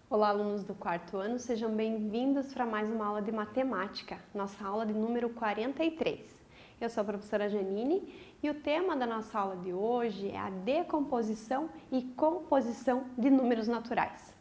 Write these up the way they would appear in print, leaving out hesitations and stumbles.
Olá, alunos do quarto ano, sejam bem-vindos para mais uma aula de matemática, nossa aula de número 43. Eu sou a professora Janine e o tema da nossa aula de hoje é a decomposição e composição de números naturais.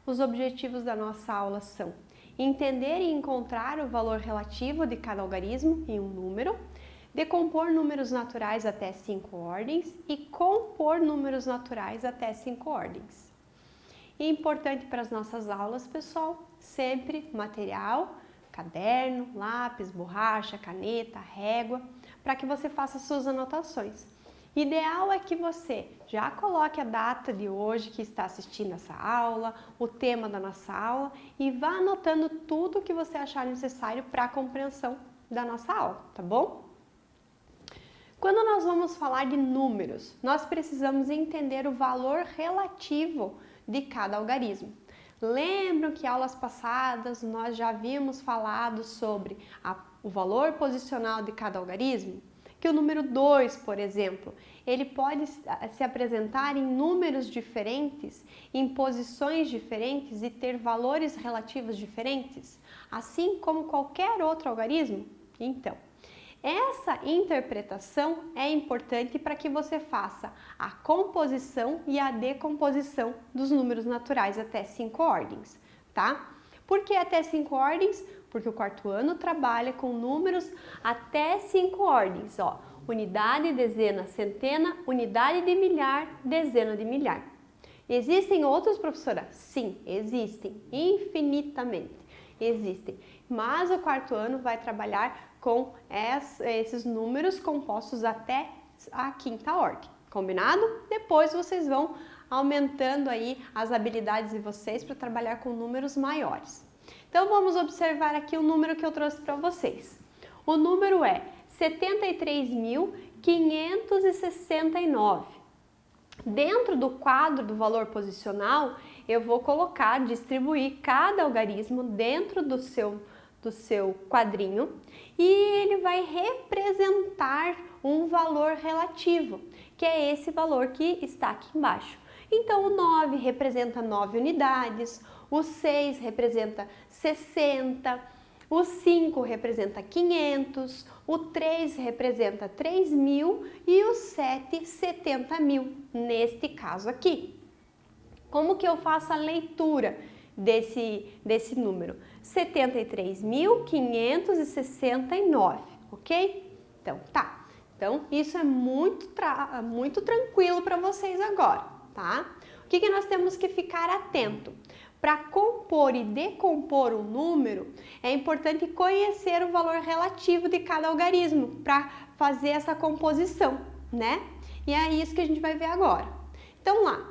Os objetivos da nossa aula são entender e encontrar o valor relativo de cada algarismo em um número, decompor números naturais até 5 ordens e compor números naturais até 5 ordens. E importante para as nossas aulas, pessoal, sempre material, caderno, lápis, borracha, caneta, régua, para que você faça suas anotações. Ideal é que você já coloque a data de hoje que está assistindo essa aula, o tema da nossa aula e vá anotando tudo o que você achar necessário para a compreensão da nossa aula, tá bom? Quando nós vamos falar de números, nós precisamos entender o valor relativo de cada algarismo. Lembram que aulas passadas nós já havíamos falado sobre o valor posicional de cada algarismo? Que o número 2, por exemplo, ele pode se apresentar em números diferentes, em posições diferentes e ter valores relativos diferentes, assim como qualquer outro algarismo? Então, essa interpretação é importante para que você faça a composição e a decomposição dos números naturais até 5 ordens, tá? Por que até 5 ordens? Porque o quarto ano trabalha com números até 5 ordens, ó. Unidade, dezena, centena, unidade de milhar, dezena de milhar. Existem outros, professora? Sim, existem, infinitamente existem. Mas o quarto ano vai trabalhar com esses números compostos até a quinta ordem, combinado? Depois vocês vão aumentando aí as habilidades de vocês para trabalhar com números maiores. Então vamos observar aqui o número que eu trouxe para vocês. O número é 73.569. Dentro do quadro do valor posicional, eu vou distribuir cada algarismo dentro do seu quadrinho e ele vai representar um valor relativo, que é esse valor que está aqui embaixo. Então, o 9 representa 9 unidades, o 6 representa 60, o 5 representa 500, o 3 representa 3.000 e o 7, 70.000, neste caso aqui. Como que eu faço a leitura desse número? 73.569, ok? Então, tá. Então, isso é muito tranquilo para vocês agora, tá? O que nós temos que ficar atento? Para compor e decompor um número, é importante conhecer o valor relativo de cada algarismo para fazer essa composição, né? E é isso que a gente vai ver agora. Então, lá.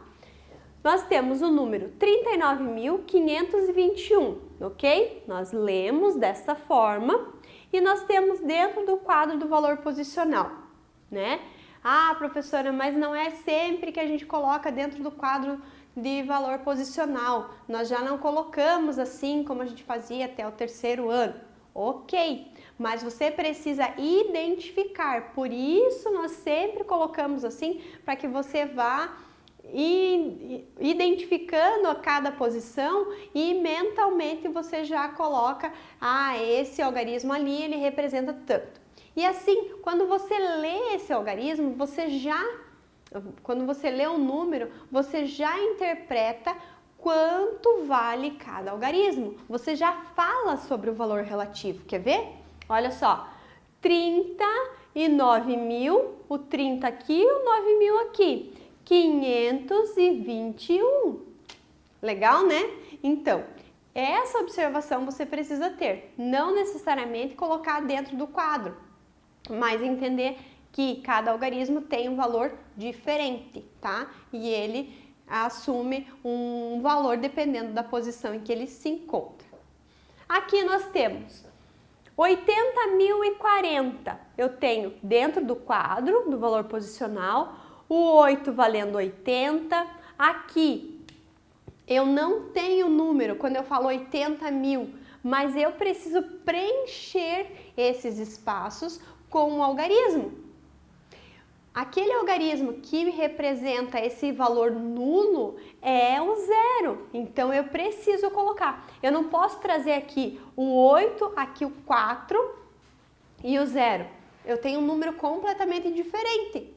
Nós temos o número 39.521, ok? Nós lemos dessa forma e nós temos dentro do quadro do valor posicional, né? Ah, professora, mas não é sempre que a gente coloca dentro do quadro de valor posicional. Nós já não colocamos assim como a gente fazia até o terceiro ano. Ok, mas você precisa identificar, por isso nós sempre colocamos assim, para que você vá identificando a cada posição e mentalmente você já coloca, esse algarismo ali, ele representa tanto. E assim, quando você lê esse algarismo, quando você lê um número, você já interpreta quanto vale cada algarismo. Você já fala sobre o valor relativo, quer ver? Olha só, 39.000, o 30 aqui, o 9.000 aqui. 521. Legal, né? Então, essa observação você precisa ter. Não necessariamente colocar dentro do quadro, mas entender que cada algarismo tem um valor diferente, tá? E ele assume um valor dependendo da posição em que ele se encontra. Aqui nós temos 80.040. Eu tenho dentro do quadro do valor posicional o 8 valendo 80. Aqui eu não tenho número quando eu falo 80.000, mas eu preciso preencher esses espaços com um algarismo. Aquele algarismo que representa esse valor nulo é o 0, então eu preciso colocar. Eu não posso trazer aqui o 8, aqui o 4 e o 0. Eu tenho um número completamente diferente.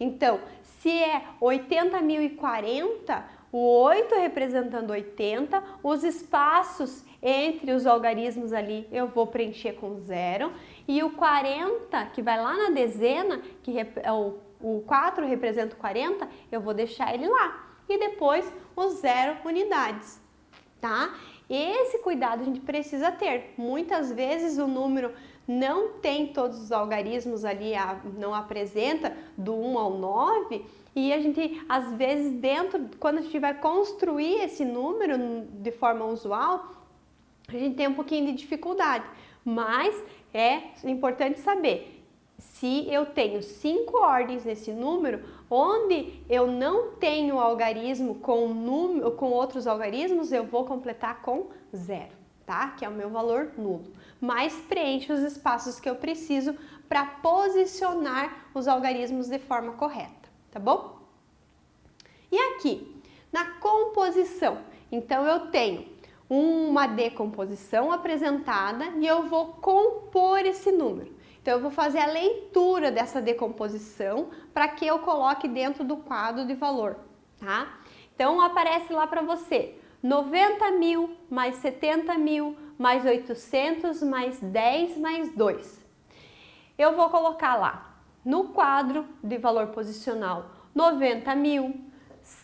Então, se é 80.040, o 8 representando 80, os espaços entre os algarismos ali eu vou preencher com 0, e o 40, que vai lá na dezena, que o 4 representa o 40, eu vou deixar ele lá. E depois os 0 unidades, tá? Esse cuidado a gente precisa ter. Muitas vezes o número não tem todos os algarismos ali, não apresenta do 1 ao 9, e a gente, às vezes, quando a gente vai construir esse número de forma usual, a gente tem um pouquinho de dificuldade, mas é importante saber, se eu tenho 5 ordens nesse número, onde eu não tenho algarismo com outros algarismos, eu vou completar com 0, tá? Que é o meu valor nulo. Mas preenche os espaços que eu preciso para posicionar os algarismos de forma correta, tá bom? E aqui, na composição, então eu tenho uma decomposição apresentada e eu vou compor esse número. Então, eu vou fazer a leitura dessa decomposição para que eu coloque dentro do quadro de valor, tá? Então, aparece lá para você 90.000 mais 70.000 mais 800 mais 10 mais 2. Eu vou colocar lá no quadro de valor posicional 90.000,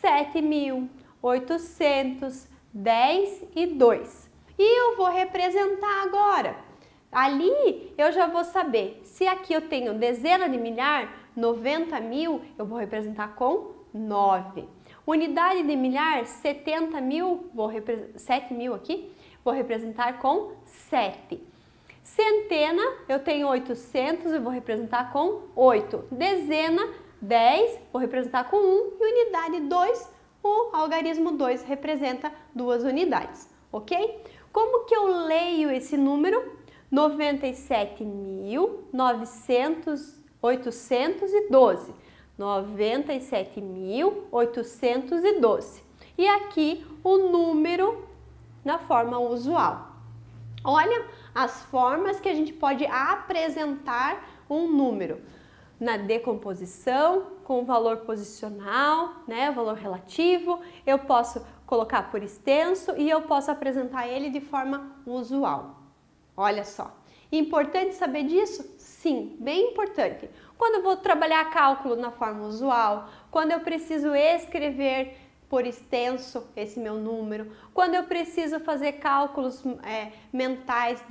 7.000, 800, 10 e 2. E eu vou representar agora. Ali eu já vou saber, se aqui eu tenho dezena de milhar, 90.000, eu vou representar com 9. Unidade de milhar, 70.000, 7.000 aqui, vou representar com 7. Centena, eu tenho 800, eu vou representar com 8. Dezena, 10, vou representar com 1. E unidade 2, o algarismo 2 representa 2 unidades, ok? Como que eu leio esse número? 97.812. 97.812. E aqui o número na forma usual. Olha as formas que a gente pode apresentar um número. Na decomposição, com o valor posicional, né, o valor relativo, eu posso colocar por extenso e eu posso apresentar ele de forma usual. Olha só, importante saber disso? Sim, bem importante. Quando eu vou trabalhar cálculo na forma usual, quando eu preciso escrever por extenso esse meu número, quando eu preciso fazer cálculos mentais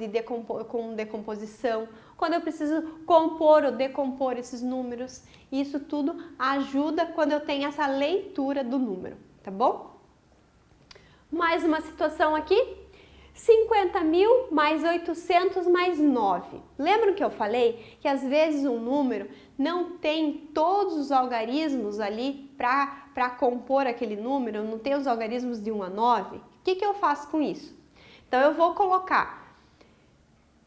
com decomposição, quando eu preciso compor ou decompor esses números, isso tudo ajuda quando eu tenho essa leitura do número, tá bom? Mais uma situação aqui. 50.000 mais 800 mais 9. Lembram que eu falei que às vezes um número não tem todos os algarismos ali para compor aquele número, não tem os algarismos de 1 a 9? O que eu faço com isso? Então eu vou colocar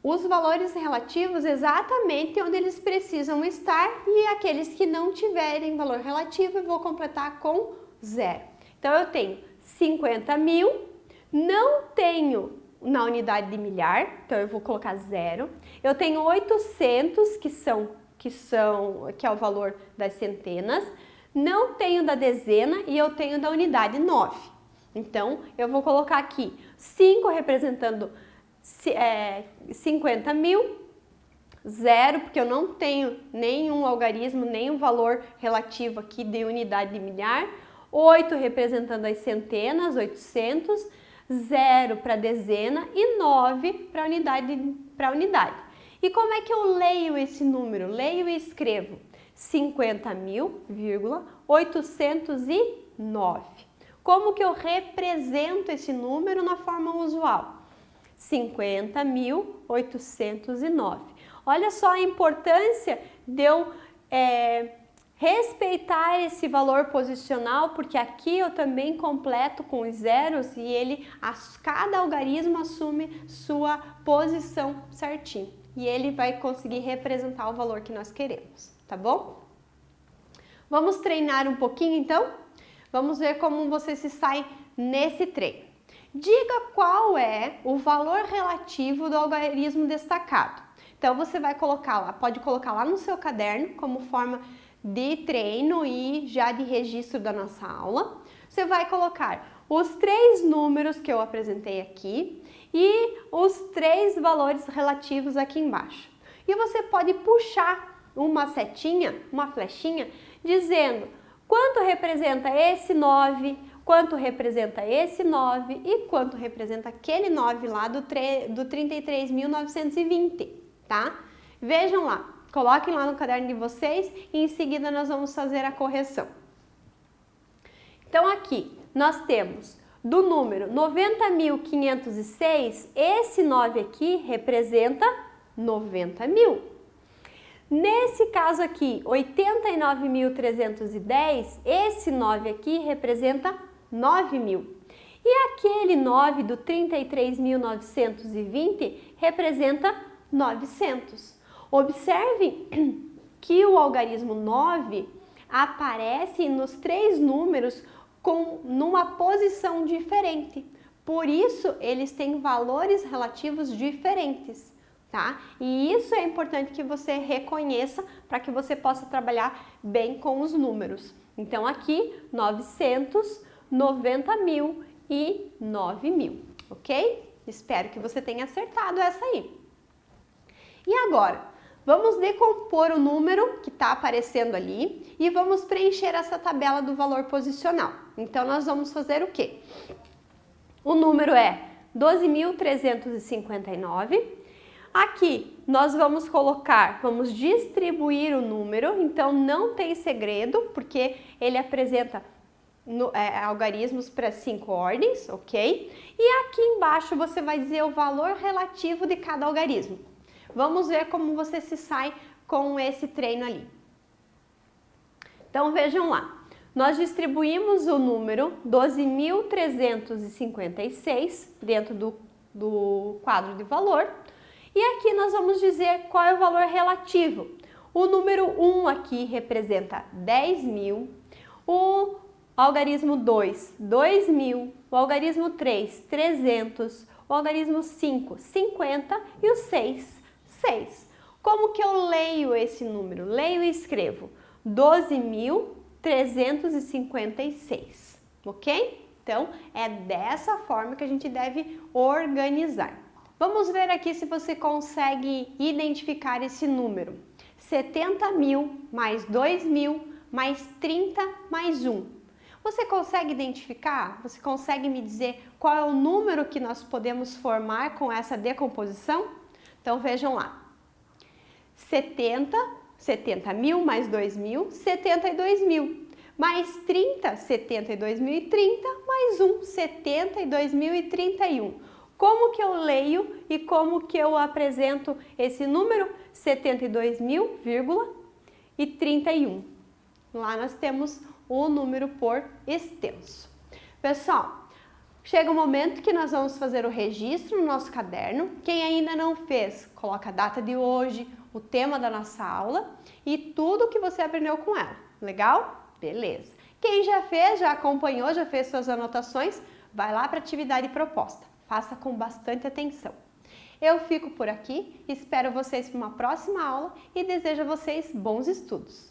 os valores relativos exatamente onde eles precisam estar e aqueles que não tiverem valor relativo eu vou completar com 0. Então eu tenho 50.000, não tenho na unidade de milhar, então eu vou colocar 0. Eu tenho 800, que é o valor das centenas, não tenho da dezena e eu tenho da unidade 9. Então, eu vou colocar aqui 5 representando 50.000, 0, porque eu não tenho nenhum algarismo, nenhum valor relativo aqui de unidade de milhar, 8 representando as centenas, 800, 0 para dezena e 9 para unidade. E como é que eu leio esse número? Leio e escrevo 50.809. Como que eu represento esse número na forma usual? 50.809. Olha só a importância de eu respeitar esse valor posicional, porque aqui eu também completo com os zeros e cada algarismo assume sua posição certinho. E ele vai conseguir representar o valor que nós queremos, tá bom? Vamos treinar um pouquinho então? Vamos ver como você se sai nesse treino. Diga qual é o valor relativo do algarismo destacado. Então você vai colocar lá, pode colocar lá no seu caderno como forma de treino e já de registro da nossa aula. Você vai colocar os 3 números que eu apresentei aqui e os 3 valores relativos aqui embaixo. E você pode puxar uma setinha, uma flechinha, dizendo quanto representa esse 9, quanto representa esse 9 e quanto representa aquele 9 lá do 33.920, tá? Vejam lá, coloquem lá no caderno de vocês e em seguida nós vamos fazer a correção. Então aqui nós temos do número 90.506, esse 9 aqui representa 90.000. Nesse caso aqui, 89.310, esse 9 aqui representa 9.000. E aquele 9 do 33.920 representa 900. Observe que o algarismo 9 aparece nos 3 números numa posição diferente. Por isso, eles têm valores relativos diferentes, tá? E isso é importante que você reconheça para que você possa trabalhar bem com os números. Então, aqui, 900, 90.000 e 9.000, ok? Espero que você tenha acertado essa aí. E agora, vamos decompor o número que está aparecendo ali e vamos preencher essa tabela do valor posicional. Então, nós vamos fazer o quê? O número é 12.359. Aqui, nós vamos distribuir o número, então não tem segredo, porque ele apresenta algarismos para 5 ordens, ok? E aqui embaixo você vai dizer o valor relativo de cada algarismo. Vamos ver como você se sai com esse treino ali. Então vejam lá, nós distribuímos o número 12.356 dentro do quadro de valor e aqui nós vamos dizer qual é o valor relativo. O número 1 aqui representa 10.000, o algarismo 2, 2.000, o algarismo 3, 300, o algarismo 5, 50 e o 6, 6. Como que eu leio esse número? Leio e escrevo 12.356, ok? Então, é dessa forma que a gente deve organizar. Vamos ver aqui se você consegue identificar esse número. 70.000 mais 2.000 mais 30 mais 1. Você consegue identificar? Você consegue me dizer qual é o número que nós podemos formar com essa decomposição? Então vejam lá, 70.000 mais 2.000, 72.000, mais 30, 72.030, mais 1, 72.031. Como que eu leio e como que eu apresento esse número? 72.000,31. Lá nós temos o número por extenso. Pessoal, chega o momento que nós vamos fazer o registro no nosso caderno. Quem ainda não fez, coloca a data de hoje, o tema da nossa aula e tudo que você aprendeu com ela. Legal? Beleza. Quem já fez, já acompanhou, já fez suas anotações, vai lá para a atividade proposta. Faça com bastante atenção. Eu fico por aqui, espero vocês para uma próxima aula e desejo a vocês bons estudos.